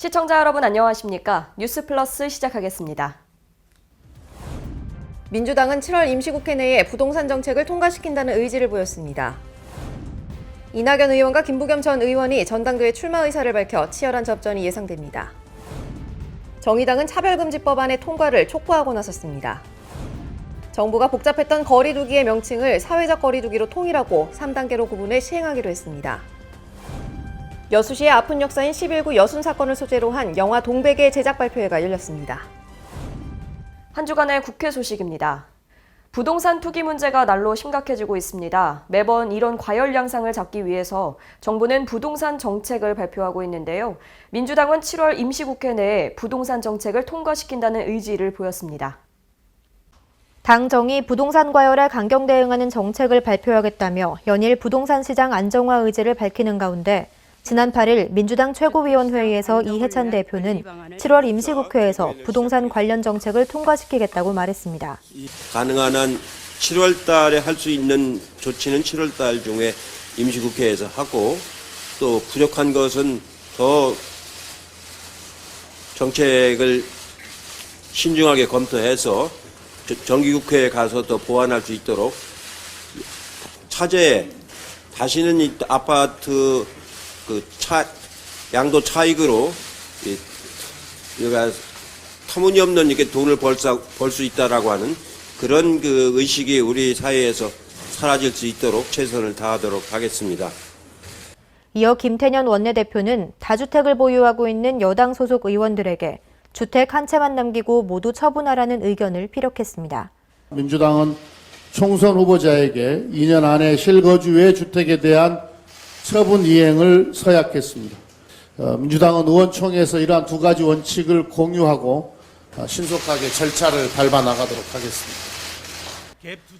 시청자 여러분 안녕하십니까? 뉴스플러스 시작하겠습니다. 민주당은 7월 임시국회 내에 부동산 정책을 통과시킨다는 의지를 보였습니다. 이낙연 의원과 김부겸 전 의원이 전당대회 출마 의사를 밝혀 치열한 접전이 예상됩니다. 정의당은 차별금지법안의 통과를 촉구하고 나섰습니다. 정부가 복잡했던 거리두기의 명칭을 사회적 거리두기로 통일하고 3단계로 구분해 시행하기로 했습니다. 여수시의 아픈 역사인 11구 여순 사건을 소재로 한 영화 동백의 제작 발표회가 열렸습니다. 한 주간의 국회 소식입니다. 부동산 투기 문제가 날로 심각해지고 있습니다. 매번 이런 과열 양상을 잡기 위해서 정부는 부동산 정책을 발표하고 있는데요. 민주당은 7월 임시국회 내에 부동산 정책을 통과시킨다는 의지를 보였습니다. 당정이 부동산 과열에 강경 대응하는 정책을 발표하겠다며 연일 부동산 시장 안정화 의지를 밝히는 가운데 지난 8일 민주당 최고위원회의에서 이해찬 대표는 7월 임시국회에서 부동산 관련 정책을 통과시키겠다고 말했습니다. 가능한 한 7월 달에 할 수 있는 조치는 7월 달 중에 임시국회에서 하고 또 부족한 것은 더 정책을 신중하게 검토해서 정기국회에 가서 더 보완할 수 있도록 차제에 다시는 이 아파트 양도 차익으로 터무니없는 이렇게 돈을 벌 수 있다라고 하는 그런 의식이 우리 사회에서 사라질 수 있도록 최선을 다하도록 하겠습니다. 이어 김태년 원내대표는 다주택을 보유하고 있는 여당 소속 의원들에게 주택 한 채만 남기고 모두 처분하라는 의견을 피력했습니다. 민주당은 총선 후보자에게 2년 안에 실거주의 주택에 대한 처분 이행을 서약했습니다. 민주당은 의원총회에서 이러한 두 가지 원칙을 공유하고 신속하게 절차를 밟아 나가도록 하겠습니다.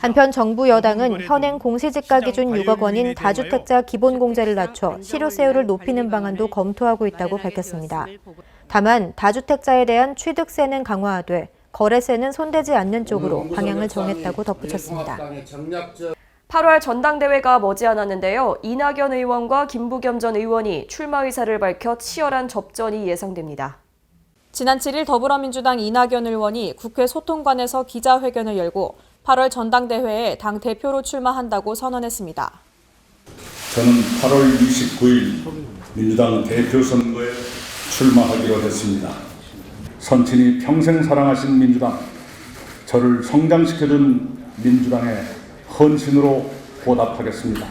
한편 정부 여당은 현행 공시지가 기준 6억 원인 다주택자 기본공제를 낮춰 실효세율을 높이는 방안도 검토하고 있다고 밝혔습니다. 다만 다주택자에 대한 취득세는 강화하되 거래세는 손대지 않는 쪽으로 방향을 정했다고 덧붙였습니다. 8월 전당대회가 머지않았는데요. 이낙연 의원과 김부겸 전 의원이 출마 의사를 밝혀 치열한 접전이 예상됩니다. 지난 7일 더불어민주당 이낙연 의원이 국회 소통관에서 기자회견을 열고 8월 전당대회에 당 대표로 출마한다고 선언했습니다. 저는 8월 29일 민주당 대표 선거에 출마하기로 했습니다. 선친이 평생 사랑하신 민주당, 저를 성장시켜준 민주당의 헌신으로 보답하겠습니다.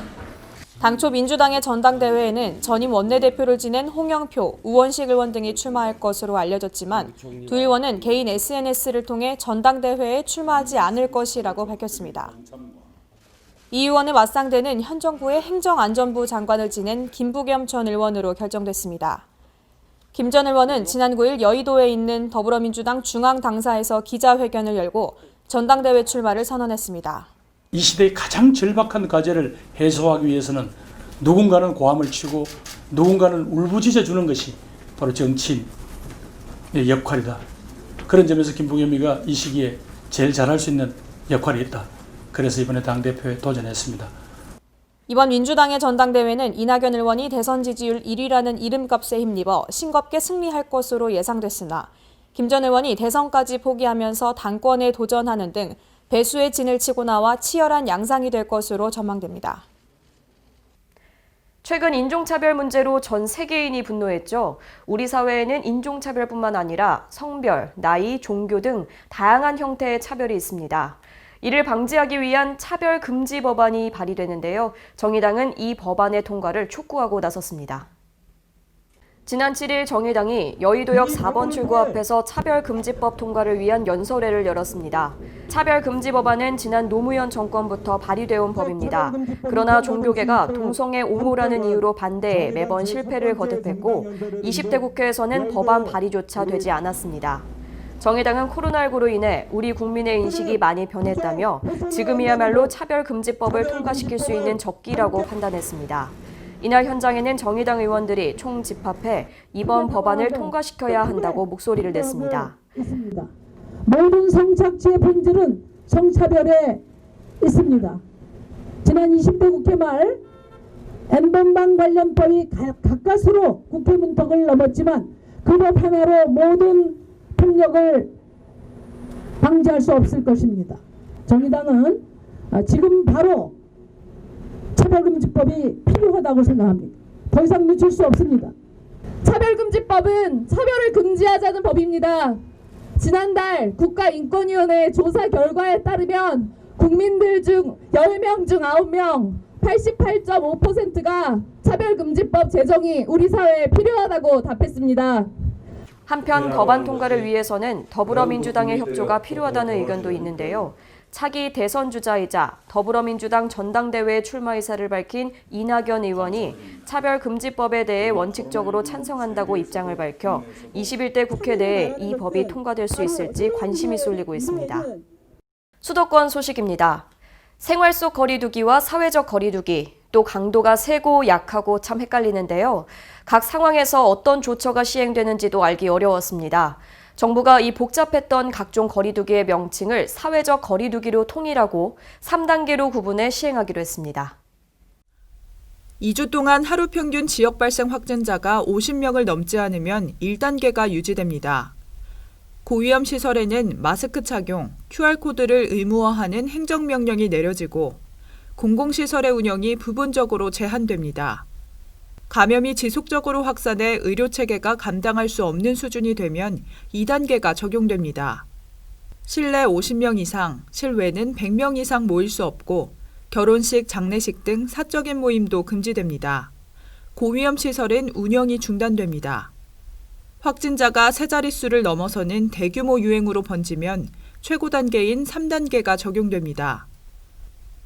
당초 민주당의 전당대회에는 전임 원내대표를 지낸 홍영표, 우원식 의원 등이 출마할 것으로 알려졌지만 두 의원은 개인 SNS를 통해 전당대회에 출마하지 않을 것이라고 밝혔습니다. 이 의원의 맞상대는 현 정부의 행정안전부 장관을 지낸 김부겸 전 의원으로 결정됐습니다. 김 전 의원은 지난 9일 여의도에 있는 더불어민주당 중앙당사에서 기자회견을 열고 전당대회 출마를 선언했습니다. 이 시대의 가장 절박한 과제를 해소하기 위해서는 누군가는 고함을 치고 누군가는 울부짖어 주는 것이 바로 정치인의 역할이다. 그런 점에서 김부겸이가 이 시기에 제일 잘할 수 있는 역할이 있다. 그래서 이번에 당대표에 도전했습니다. 이번 민주당의 전당대회는 이낙연 의원이 대선 지지율 1위라는 이름값에 힘입어 싱겁게 승리할 것으로 예상됐으나 김 전 의원이 대선까지 포기하면서 당권에 도전하는 등 배수의 진을 치고 나와 치열한 양상이 될 것으로 전망됩니다. 최근 인종차별 문제로 전 세계인이 분노했죠. 우리 사회에는 인종차별뿐만 아니라 성별, 나이, 종교 등 다양한 형태의 차별이 있습니다. 이를 방지하기 위한 차별금지 법안이 발의되는데요. 정의당은 이 법안의 통과를 촉구하고 나섰습니다. 지난 7일 정의당이 여의도역 4번 출구 앞에서 차별금지법 통과를 위한 연설회를 열었습니다. 차별금지 법안은 지난 노무현 정권부터 발의되어 온 법입니다. 그러나 종교계가 동성애 옹호라는 이유로 반대해 매번 실패를 거듭했고 20대 국회에서는 법안 발의조차 되지 않았습니다. 정의당은 코로나19로 인해 우리 국민의 인식이 많이 변했다며 지금이야말로 차별금지법을 통과시킬 수 있는 적기라고 판단했습니다. 이날 현장에는 정의당 의원들이 총집합해 이번 법안을 통과시켜야 한다고 목소리를 냈습니다. 모든 성착취의 본질은 성차별에 있습니다. 지난 20대 국회 말 N번방 관련법이 가까스로 국회 문턱을 넘었지만 그 법 하나로 모든 폭력을 방지할 수 없을 것입니다. 정의당은 지금 바로 차별금지법이 필요하다고 생각합니다. 더 이상 늦출 수 없습니다. 차별금지법은 차별을 금지하자는 법입니다. 지난달 국가인권위원회 조사 결과에 따르면 국민들 중 10명 중 9명 88.5%가 차별금지법 제정이 우리 사회에 필요하다고 답했습니다. 한편 법안 통과를 위해서는 더불어민주당의 협조가 필요하다는 의견도 있는데요. 차기 대선 주자이자 더불어민주당 전당대회에 출마 의사를 밝힌 이낙연 의원이 차별금지법에 대해 원칙적으로 찬성한다고 입장을 밝혀 21대 국회 내에 이 법이 통과될 수 있을지 관심이 쏠리고 있습니다. 수도권 소식입니다. 생활 속 거리두기와 사회적 거리두기, 또 강도가 세고 약하고 참 헷갈리는데요. 각 상황에서 어떤 조처가 시행되는지도 알기 어려웠습니다. 정부가 이 복잡했던 각종 거리두기의 명칭을 사회적 거리두기로 통일하고 3단계로 구분해 시행하기로 했습니다. 2주 동안 하루 평균 지역 발생 확진자가 50명을 넘지 않으면 1단계가 유지됩니다. 고위험 시설에는 마스크 착용, QR코드를 의무화하는 행정명령이 내려지고 공공시설의 운영이 부분적으로 제한됩니다. 감염이 지속적으로 확산해 의료체계가 감당할 수 없는 수준이 되면 2단계가 적용됩니다. 실내 50명 이상, 실외는 100명 이상 모일 수 없고 결혼식, 장례식 등 사적인 모임도 금지됩니다. 고위험 시설은 운영이 중단됩니다. 확진자가 세 자릿수를 넘어서는 대규모 유행으로 번지면 최고 단계인 3단계가 적용됩니다.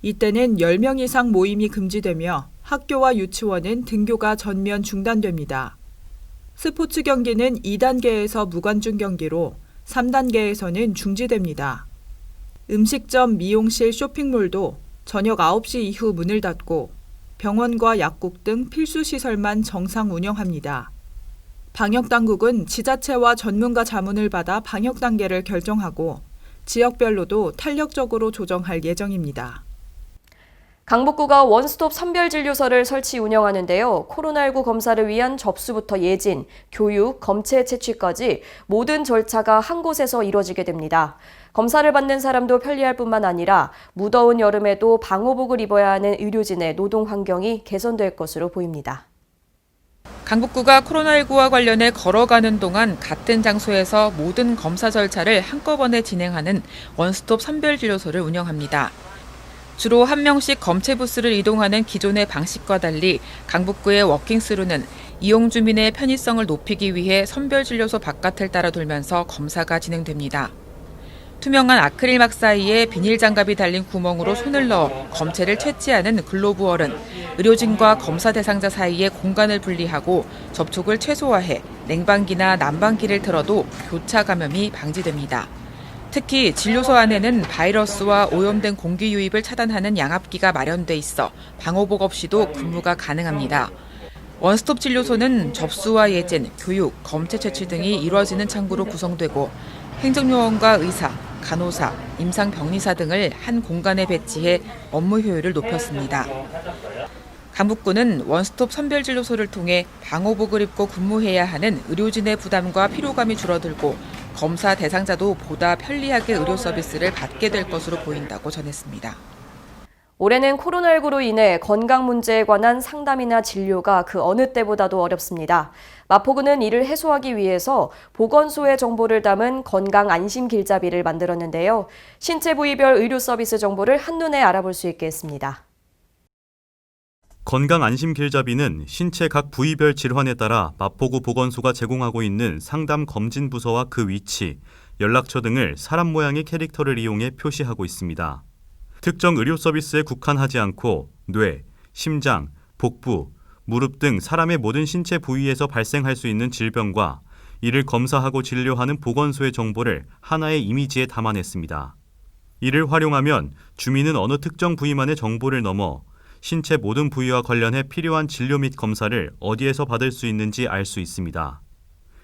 이때는 10명 이상 모임이 금지되며 학교와 유치원은 등교가 전면 중단됩니다. 스포츠 경기는 2단계에서 무관중 경기로 3단계에서는 중지됩니다. 음식점, 미용실, 쇼핑몰도 저녁 9시 이후 문을 닫고 병원과 약국 등 필수 시설만 정상 운영합니다. 방역당국은 지자체와 전문가 자문을 받아 방역 단계를 결정하고 지역별로도 탄력적으로 조정할 예정입니다. 강북구가 원스톱 선별진료소를 설치 운영하는데요. 코로나19 검사를 위한 접수부터 예진, 교육, 검체 채취까지 모든 절차가 한 곳에서 이뤄지게 됩니다. 검사를 받는 사람도 편리할 뿐만 아니라 무더운 여름에도 방호복을 입어야 하는 의료진의 노동 환경이 개선될 것으로 보입니다. 강북구가 코로나19와 관련해 걸어가는 동안 같은 장소에서 모든 검사 절차를 한꺼번에 진행하는 원스톱 선별진료소를 운영합니다. 주로 한 명씩 검체 부스를 이동하는 기존의 방식과 달리 강북구의 워킹스루는 이용 주민의 편의성을 높이기 위해 선별진료소 바깥을 따라 돌면서 검사가 진행됩니다. 투명한 아크릴막 사이에 비닐 장갑이 달린 구멍으로 손을 넣어 검체를 채취하는 글로브월은 의료진과 검사 대상자 사이에 공간을 분리하고 접촉을 최소화해 냉방기나 난방기를 틀어도 교차 감염이 방지됩니다. 특히 진료소 안에는 바이러스와 오염된 공기 유입을 차단하는 양압기가 마련돼 있어 방호복 없이도 근무가 가능합니다. 원스톱 진료소는 접수와 예진, 교육, 검체 채취 등이 이루어지는 창구로 구성되고 행정요원과 의사, 간호사, 임상병리사 등을 한 공간에 배치해 업무 효율을 높였습니다. 강북구는 원스톱 선별진료소를 통해 방호복을 입고 근무해야 하는 의료진의 부담과 피로감이 줄어들고 검사 대상자도 보다 편리하게 의료 서비스를 받게 될 것으로 보인다고 전했습니다. 올해는 코로나19로 인해 건강 문제에 관한 상담이나 진료가 그 어느 때보다도 어렵습니다. 마포구는 이를 해소하기 위해서 보건소의 정보를 담은 건강 안심 길잡이를 만들었는데요. 신체 부위별 의료 서비스 정보를 한눈에 알아볼 수 있게 했습니다. 건강 안심 길잡이는 신체 각 부위별 질환에 따라 마포구 보건소가 제공하고 있는 상담 검진 부서와 그 위치, 연락처 등을 사람 모양의 캐릭터를 이용해 표시하고 있습니다. 특정 의료 서비스에 국한하지 않고 뇌, 심장, 복부, 무릎 등 사람의 모든 신체 부위에서 발생할 수 있는 질병과 이를 검사하고 진료하는 보건소의 정보를 하나의 이미지에 담아냈습니다. 이를 활용하면 주민은 어느 특정 부위만의 정보를 넘어 신체 모든 부위와 관련해 필요한 진료 및 검사를 어디에서 받을 수 있는지 알 수 있습니다.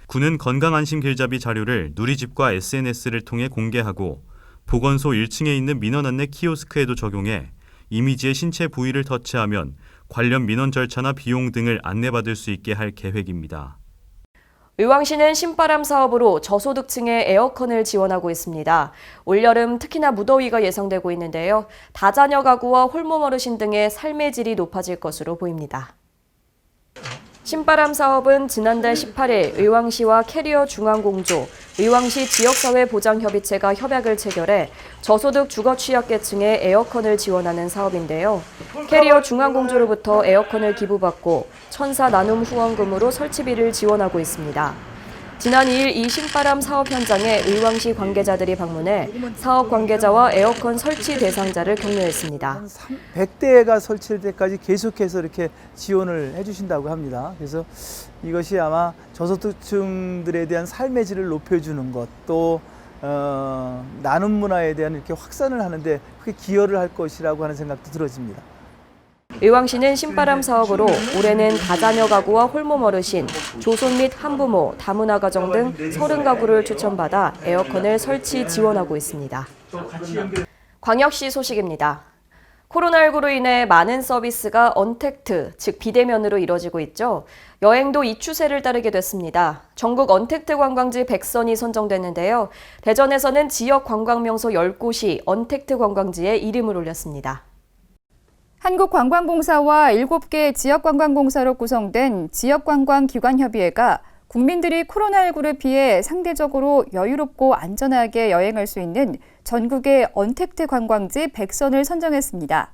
구는 건강안심 길잡이 자료를 누리집과 SNS를 통해 공개하고 보건소 1층에 있는 민원 안내 키오스크에도 적용해 이미지의 신체 부위를 터치하면 관련 민원 절차나 비용 등을 안내받을 수 있게 할 계획입니다. 의왕시는 신바람 사업으로 저소득층에 에어컨을 지원하고 있습니다. 올여름 특히나 무더위가 예상되고 있는데요. 다자녀 가구와 홀몸 어르신 등의 삶의 질이 높아질 것으로 보입니다. 신바람 사업은 지난달 18일 의왕시와 캐리어 중앙공조, 의왕시 지역사회보장협의체가 협약을 체결해 저소득 주거 취약계층에 에어컨을 지원하는 사업인데요. 캐리어 중앙공조로부터 에어컨을 기부받고 천사 나눔 후원금으로 설치비를 지원하고 있습니다. 지난 2일 이 신바람 사업 현장에 의왕시 관계자들이 방문해 사업 관계자와 에어컨 설치 대상자를 격려했습니다. 100대가 설치될 때까지 계속해서 이렇게 지원을 해주신다고 합니다. 그래서 이것이 아마 저소득층들에 대한 삶의 질을 높여주는 것, 또 나눔 문화에 대한 이렇게 확산을 하는데 크게 기여를 할 것이라고 하는 생각도 들어집니다. 의왕시는 신바람 사업으로 올해는 다자녀 가구와 홀몸 어르신, 조손 및 한부모, 다문화 가정 등 30가구를 추천받아 에어컨을 설치 지원하고 있습니다. 광역시 소식입니다. 코로나19로 인해 많은 서비스가 언택트, 즉 비대면으로 이뤄지고 있죠. 여행도 이 추세를 따르게 됐습니다. 전국 언택트 관광지 100선이 선정됐는데요. 대전에서는 지역 관광명소 10곳이 언택트 관광지에 이름을 올렸습니다. 한국관광공사와 7개 지역관광공사로 구성된 지역관광기관협의회가 국민들이 코로나19를 피해 상대적으로 여유롭고 안전하게 여행할 수 있는 전국의 언택트 관광지 100선을 선정했습니다.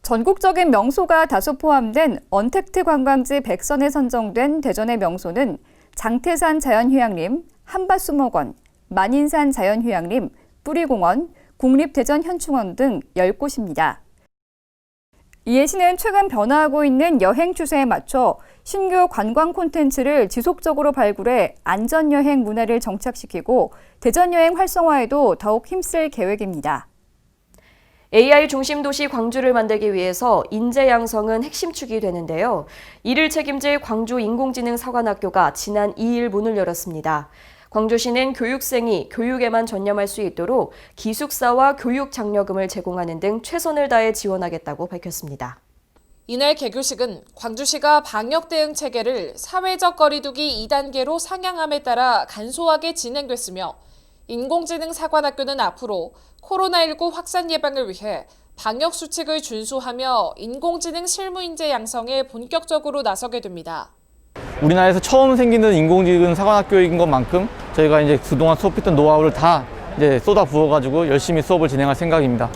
전국적인 명소가 다수 포함된 언택트 관광지 100선에 선정된 대전의 명소는 장태산 자연휴양림, 한밭수목원, 만인산 자연휴양림, 뿌리공원, 국립대전현충원 등 10곳입니다. 이에 시는 최근 변화하고 있는 여행 추세에 맞춰 신규 관광 콘텐츠를 지속적으로 발굴해 안전여행 문화를 정착시키고 대전여행 활성화에도 더욱 힘쓸 계획입니다. AI 중심 도시 광주를 만들기 위해서 인재 양성은 핵심 축이 되는데요. 이를 책임질 광주인공지능사관학교가 지난 2일 문을 열었습니다. 광주시는 교육생이 교육에만 전념할 수 있도록 기숙사와 교육 장려금을 제공하는 등 최선을 다해 지원하겠다고 밝혔습니다. 이날 개교식은 광주시가 방역 대응 체계를 사회적 거리두기 2단계로 상향함에 따라 간소하게 진행됐으며 인공지능 사관학교는 앞으로 코로나19 확산 예방을 위해 방역 수칙을 준수하며 인공지능 실무 인재 양성에 본격적으로 나서게 됩니다. 우리나라에서 처음 생기는 인공지능 사관학교인 것만큼 저희가 이제 그동안 수업했던 노하우를 다 이제 쏟아 부어가지고 열심히 수업을 진행할 생각입니다.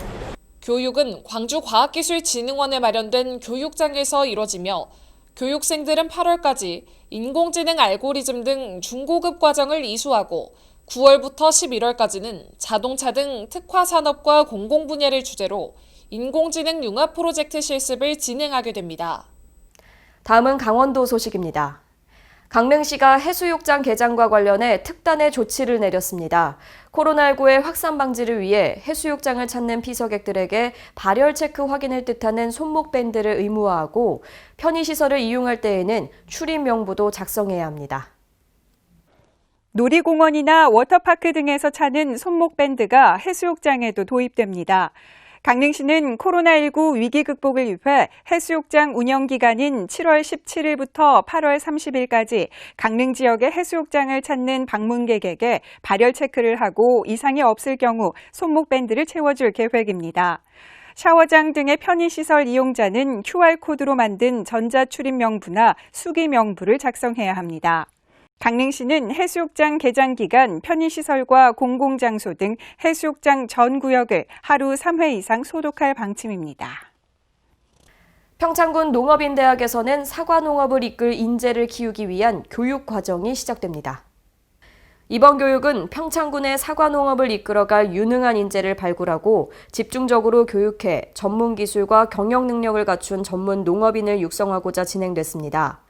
교육은 광주과학기술진흥원에 마련된 교육장에서 이뤄지며 교육생들은 8월까지 인공지능 알고리즘 등 중고급 과정을 이수하고 9월부터 11월까지는 자동차 등 특화 산업과 공공 분야를 주제로 인공지능 융합 프로젝트 실습을 진행하게 됩니다. 다음은 강원도 소식입니다. 강릉시가 해수욕장 개장과 관련해 특단의 조치를 내렸습니다. 코로나19의 확산 방지를 위해 해수욕장을 찾는 피서객들에게 발열 체크 확인을 뜻하는 손목 밴드를 의무화하고 편의시설을 이용할 때에는 출입 명부도 작성해야 합니다. 놀이공원이나 워터파크 등에서 차는 손목 밴드가 해수욕장에도 도입됩니다. 강릉시는 코로나19 위기 극복을 위해 해수욕장 운영기간인 7월 17일부터 8월 30일까지 강릉 지역의 해수욕장을 찾는 방문객에게 발열 체크를 하고 이상이 없을 경우 손목밴드를 채워줄 계획입니다. 샤워장 등의 편의시설 이용자는 QR코드로 만든 전자출입명부나 수기명부를 작성해야 합니다. 강릉시는 해수욕장 개장 기간 편의시설과 공공장소 등 해수욕장 전 구역을 하루 3회 이상 소독할 방침입니다. 평창군 농업인대학에서는 사과농업을 이끌 인재를 키우기 위한 교육 과정이 시작됩니다. 이번 교육은 평창군의 사과농업을 이끌어갈 유능한 인재를 발굴하고 집중적으로 교육해 전문 기술과 경영 능력을 갖춘 전문 농업인을 육성하고자 진행됐습니다.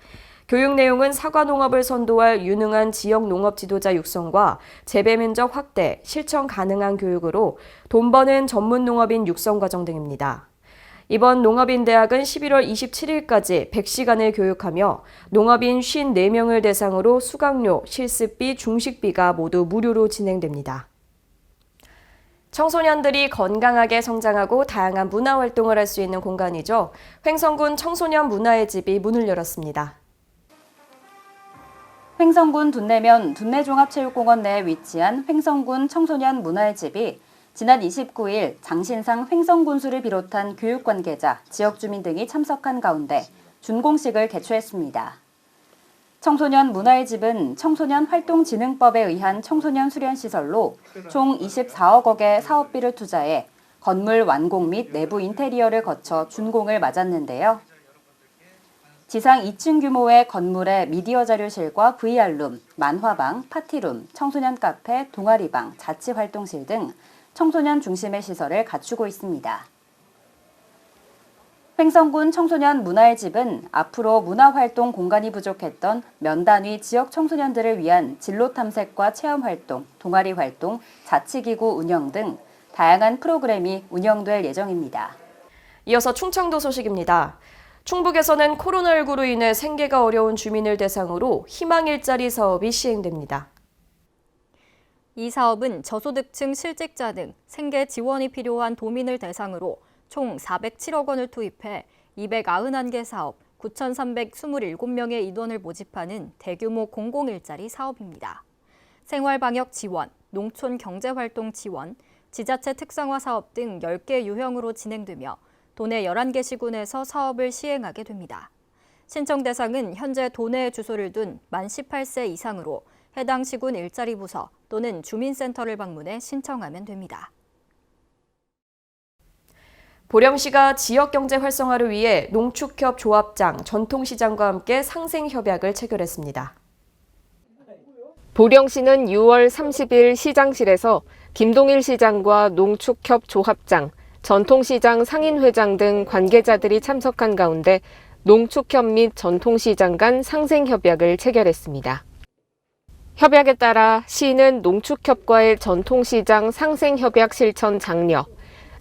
교육 내용은 사과 농업을 선도할 유능한 지역 농업 지도자 육성과 재배 면적 확대, 실천 가능한 교육으로 돈 버는 전문 농업인 육성 과정 등입니다. 이번 농업인 대학은 11월 27일까지 100시간을 교육하며 농업인 54명을 대상으로 수강료, 실습비, 중식비가 모두 무료로 진행됩니다. 청소년들이 건강하게 성장하고 다양한 문화활동을 할 수 있는 공간이죠. 횡성군 청소년 문화의 집이 문을 열었습니다. 횡성군 둔내면 둔내종합체육공원 내에 위치한 횡성군 청소년 문화의집이 지난 29일 장신상 횡성군수를 비롯한 교육관계자, 지역주민 등이 참석한 가운데 준공식을 개최했습니다. 청소년 문화의집은 청소년 활동진흥법에 의한 청소년 수련시설로 총 24억 원의 사업비를 투자해 건물 완공 및 내부 인테리어를 거쳐 준공을 맞았는데요. 지상 2층 규모의 건물에 미디어 자료실과 VR룸, 만화방, 파티룸, 청소년 카페, 동아리방, 자치활동실 등 청소년 중심의 시설을 갖추고 있습니다. 횡성군 청소년 문화의집은 앞으로 문화활동 공간이 부족했던 면단위 지역 청소년들을 위한 진로 탐색과 체험활동, 동아리 활동, 자치기구 운영 등 다양한 프로그램이 운영될 예정입니다. 이어서 충청도 소식입니다. 충북에서는 코로나19로 인해 생계가 어려운 주민을 대상으로 희망 일자리 사업이 시행됩니다. 이 사업은 저소득층 실직자 등 생계 지원이 필요한 도민을 대상으로 총 407억 원을 투입해 291개 사업, 9,327명의 인원을 모집하는 대규모 공공일자리 사업입니다. 생활방역 지원, 농촌 경제활동 지원, 지자체 특성화 사업 등 10개 유형으로 진행되며 도내 11개 시군에서 사업을 시행하게 됩니다. 신청 대상은 현재 도내에 주소를 둔 만 18세 이상으로 해당 시군 일자리 부서 또는 주민센터를 방문해 신청하면 됩니다. 보령시가 지역경제 활성화를 위해 농축협 조합장, 전통시장과 함께 상생협약을 체결했습니다. 보령시는 6월 30일 시장실에서 김동일 시장과 농축협 조합장, 전통시장 상인회장 등 관계자들이 참석한 가운데 농축협 및 전통시장 간 상생협약을 체결했습니다. 협약에 따라 시는 농축협과의 전통시장 상생협약 실천 장려,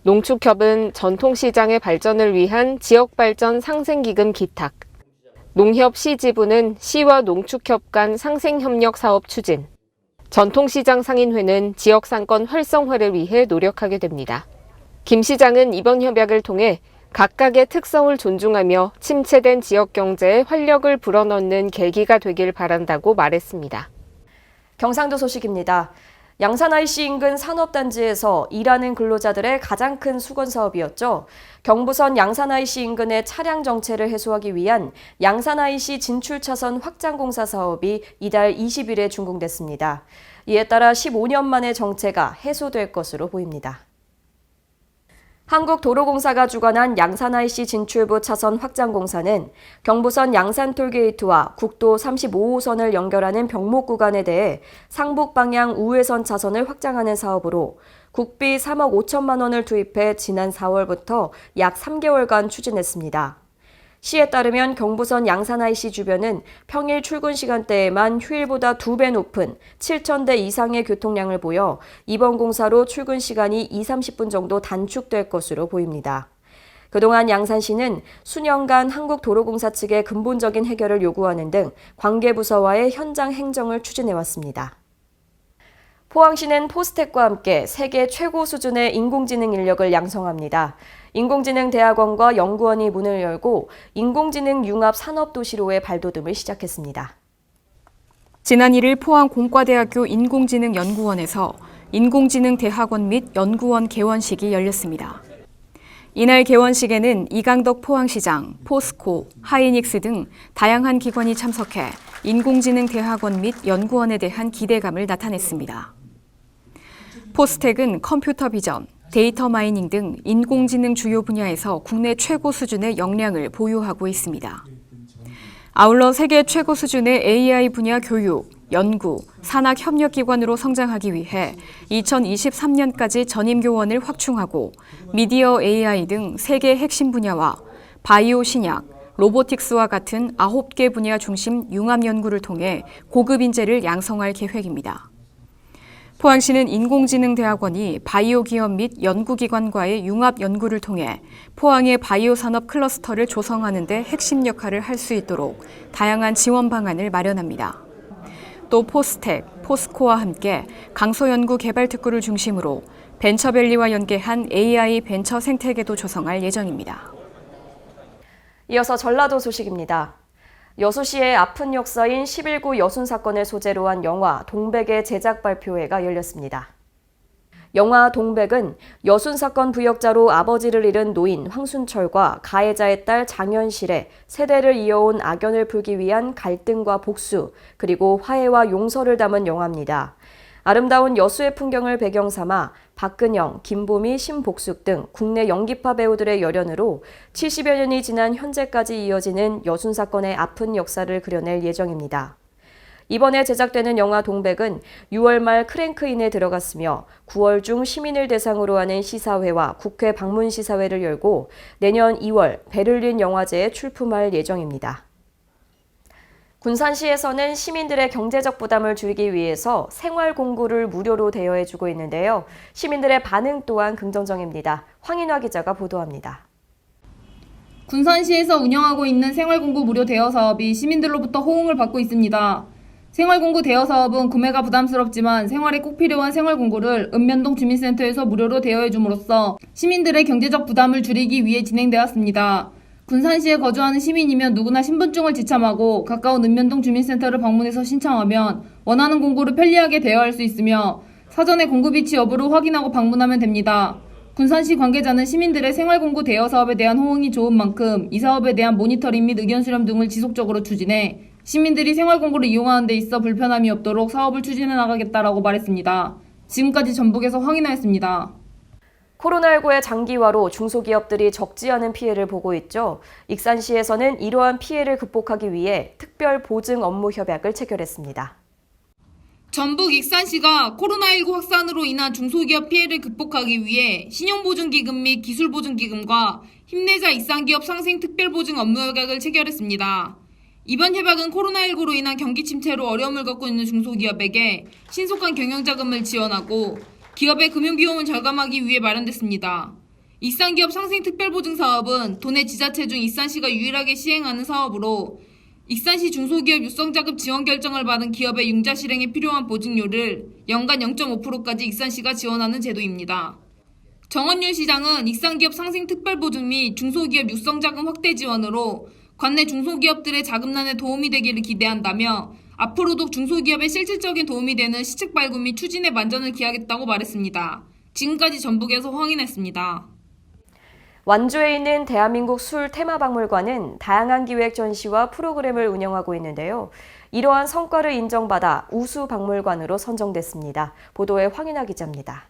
농축협은 전통시장의 발전을 위한 지역발전 상생기금 기탁, 농협 시지부는 시와 농축협 간 상생협력 사업 추진, 전통시장 상인회는 지역상권 활성화를 위해 노력하게 됩니다. 김 시장은 이번 협약을 통해 각각의 특성을 존중하며 침체된 지역경제에 활력을 불어넣는 계기가 되길 바란다고 말했습니다. 경상도 소식입니다. 양산 IC 인근 산업단지에서 일하는 근로자들의 가장 큰 수건 사업이었죠. 경부선 양산 IC 인근의 차량 정체를 해소하기 위한 양산 IC 진출 차선 확장 공사 사업이 이달 20일에 준공됐습니다. 이에 따라 15년 만에 정체가 해소될 것으로 보입니다. 한국도로공사가 주관한 양산 IC 진출부 차선 확장 공사는 경부선 양산 톨게이트와 국도 35호선을 연결하는 병목 구간에 대해 상북 방향 우회선 차선을 확장하는 사업으로 국비 3억 5천만 원을 투입해 지난 4월부터 약 3개월간 추진했습니다. 시에 따르면 경부선 양산 IC 주변은 평일 출근 시간대에만 휴일보다 2배 높은 7,000대 이상의 교통량을 보여 이번 공사로 출근 시간이 20-30분 정도 단축될 것으로 보입니다. 그동안 양산시는 수년간 한국도로공사 측의 근본적인 해결을 요구하는 등 관계부서와의 현장 행정을 추진해왔습니다. 포항시는 포스텍과 함께 세계 최고 수준의 인공지능 인력을 양성합니다. 인공지능 대학원과 연구원이 문을 열고 인공지능 융합 산업도시로의 발돋움을 시작했습니다. 지난 1일 포항공과대학교 인공지능연구원에서 인공지능 대학원 및 연구원 개원식이 열렸습니다. 이날 개원식에는 이강덕 포항시장, 포스코, 하이닉스 등 다양한 기관이 참석해 인공지능 대학원 및 연구원에 대한 기대감을 나타냈습니다. 포스텍은 컴퓨터 비전, 데이터 마이닝 등 인공지능 주요 분야에서 국내 최고 수준의 역량을 보유하고 있습니다. 아울러 세계 최고 수준의 AI 분야 교육, 연구, 산학 협력기관으로 성장하기 위해 2023년까지 전임교원을 확충하고 미디어 AI 등 세계 핵심 분야와 바이오 신약, 로보틱스와 같은 9개 분야 중심 융합 연구를 통해 고급 인재를 양성할 계획입니다. 포항시는 인공지능대학원이 바이오 기업 및 연구기관과의 융합 연구를 통해 포항의 바이오 산업 클러스터를 조성하는 데 핵심 역할을 할 수 있도록 다양한 지원 방안을 마련합니다. 또 포스텍, 포스코와 함께 강소연구개발특구를 중심으로 벤처밸리와 연계한 AI 벤처 생태계도 조성할 예정입니다. 이어서 전라도 소식입니다. 여수시의 아픈 역사인 11구 여순 사건을 소재로 한 영화 동백의 제작 발표회가 열렸습니다. 영화 동백은 여순 사건 부역자로 아버지를 잃은 노인 황순철과 가해자의 딸 장현실의 세대를 이어온 악연을 풀기 위한 갈등과 복수, 그리고 화해와 용서를 담은 영화입니다. 아름다운 여수의 풍경을 배경 삼아 박근영, 김보미, 신복숙 등 국내 연기파 배우들의 열연으로 70여 년이 지난 현재까지 이어지는 여순 사건의 아픈 역사를 그려낼 예정입니다. 이번에 제작되는 영화 동백은 6월 말 크랭크인에 들어갔으며 9월 중 시민을 대상으로 하는 시사회와 국회 방문 시사회를 열고 내년 2월 베를린 영화제에 출품할 예정입니다. 군산시에서는 시민들의 경제적 부담을 줄이기 위해서 생활 공구를 무료로 대여해주고 있는데요. 시민들의 반응 또한 긍정적입니다. 황인화 기자가 보도합니다. 군산시에서 운영하고 있는 생활공구 무료 대여 사업이 시민들로부터 호응을 받고 있습니다. 생활공구 대여 사업은 구매가 부담스럽지만 생활에 꼭 필요한 생활공구를 읍면동 주민센터에서 무료로 대여해 줌으로써 시민들의 경제적 부담을 줄이기 위해 진행되었습니다. 군산시에 거주하는 시민이면 누구나 신분증을 지참하고 가까운 읍면동 주민센터를 방문해서 신청하면 원하는 공구를 편리하게 대여할 수 있으며 사전에 공급 위치 여부를 확인하고 방문하면 됩니다. 군산시 관계자는 시민들의 생활공구 대여 사업에 대한 호응이 좋은 만큼 이 사업에 대한 모니터링 및 의견 수렴 등을 지속적으로 추진해 시민들이 생활공구를 이용하는 데 있어 불편함이 없도록 사업을 추진해 나가겠다라고 말했습니다. 지금까지 전북에서 황인아였습니다. 코로나19의 장기화로 중소기업들이 적지 않은 피해를 보고 있죠. 익산시에서는 이러한 피해를 극복하기 위해 특별 보증 업무 협약을 체결했습니다. 전북 익산시가 코로나19 확산으로 인한 중소기업 피해를 극복하기 위해 신용보증기금 및 기술보증기금과 힘내자 익산기업 상생 특별보증 업무 협약을 체결했습니다. 이번 협약은 코로나19로 인한 경기 침체로 어려움을 겪고 있는 중소기업에게 신속한 경영자금을 지원하고 기업의 금융비용을 절감하기 위해 마련됐습니다. 익산기업 상생특별보증사업은 도내 지자체 중 익산시가 유일하게 시행하는 사업으로 익산시 중소기업 육성자금 지원 결정을 받은 기업의 융자 실행에 필요한 보증료를 연간 0.5%까지 익산시가 지원하는 제도입니다. 정원윤 시장은 익산기업 상생특별보증 및 중소기업 육성자금 확대 지원으로 관내 중소기업들의 자금난에 도움이 되기를 기대한다며 앞으로도 중소기업에 실질적인 도움이 되는 시책 발굴 및 추진에 만전을 기하겠다고 말했습니다. 지금까지 전북에서 황인했습니다. 완주에 있는 대한민국 술 테마박물관은 다양한 기획 전시와 프로그램을 운영하고 있는데요. 이러한 성과를 인정받아 우수박물관으로 선정됐습니다. 보도에 황인아 기자입니다.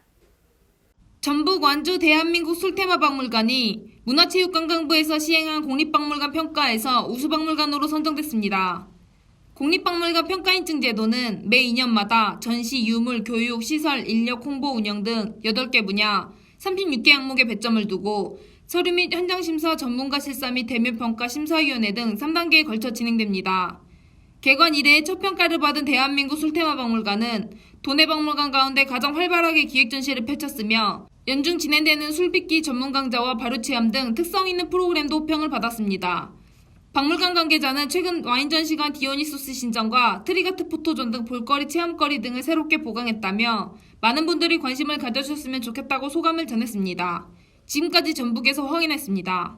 전북 완주 대한민국 술테마박물관이 문화체육관광부에서 시행한 공립박물관 평가에서 우수박물관으로 선정됐습니다. 공립박물관 평가인증 제도는 매 2년마다 전시, 유물, 교육, 시설, 인력, 홍보, 운영 등 8개 분야 36개 항목에 배점을 두고 서류 및 현장심사, 전문가 실사 및 대면평가 심사위원회 등 3단계에 걸쳐 진행됩니다. 개관 이래 첫 평가를 받은 대한민국 술테마박물관은 도내 박물관 가운데 가장 활발하게 기획 전시를 펼쳤으며 연중 진행되는 술빚기 전문 강좌와 발효체험 등 특성 있는 프로그램도 호평을 받았습니다. 박물관 관계자는 최근 와인 전시관 디오니소스 신전과 트리가트 포토존 등 볼거리, 체험거리 등을 새롭게 보강했다며 많은 분들이 관심을 가져주셨으면 좋겠다고 소감을 전했습니다. 지금까지 전북에서 황인했습니다.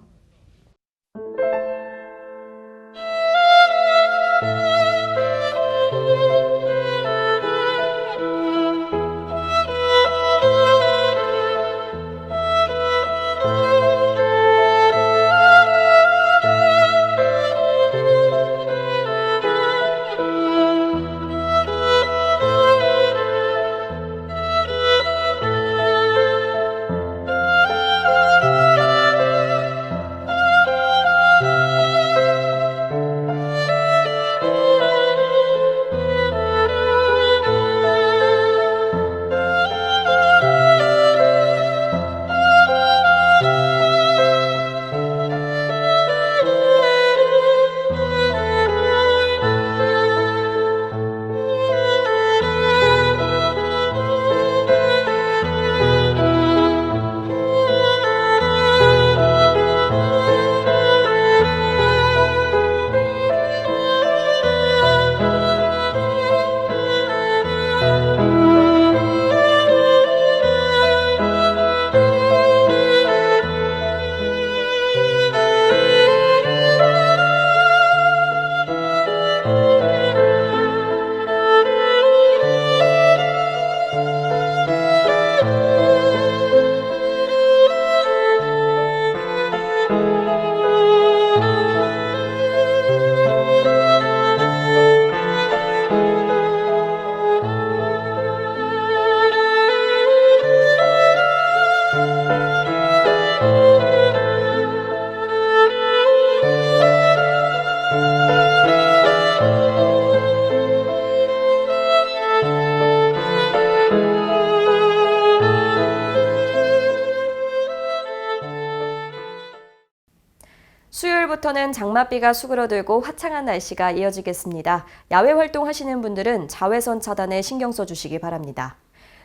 내일부터는 장맛비가 수그러들고 화창한 날씨가 이어지겠습니다. 야외 활동하시는 분들은 자외선 차단에 신경 써주시기 바랍니다.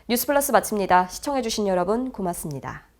뉴스플러스 마칩니다. 시청해주신 여러분 고맙습니다.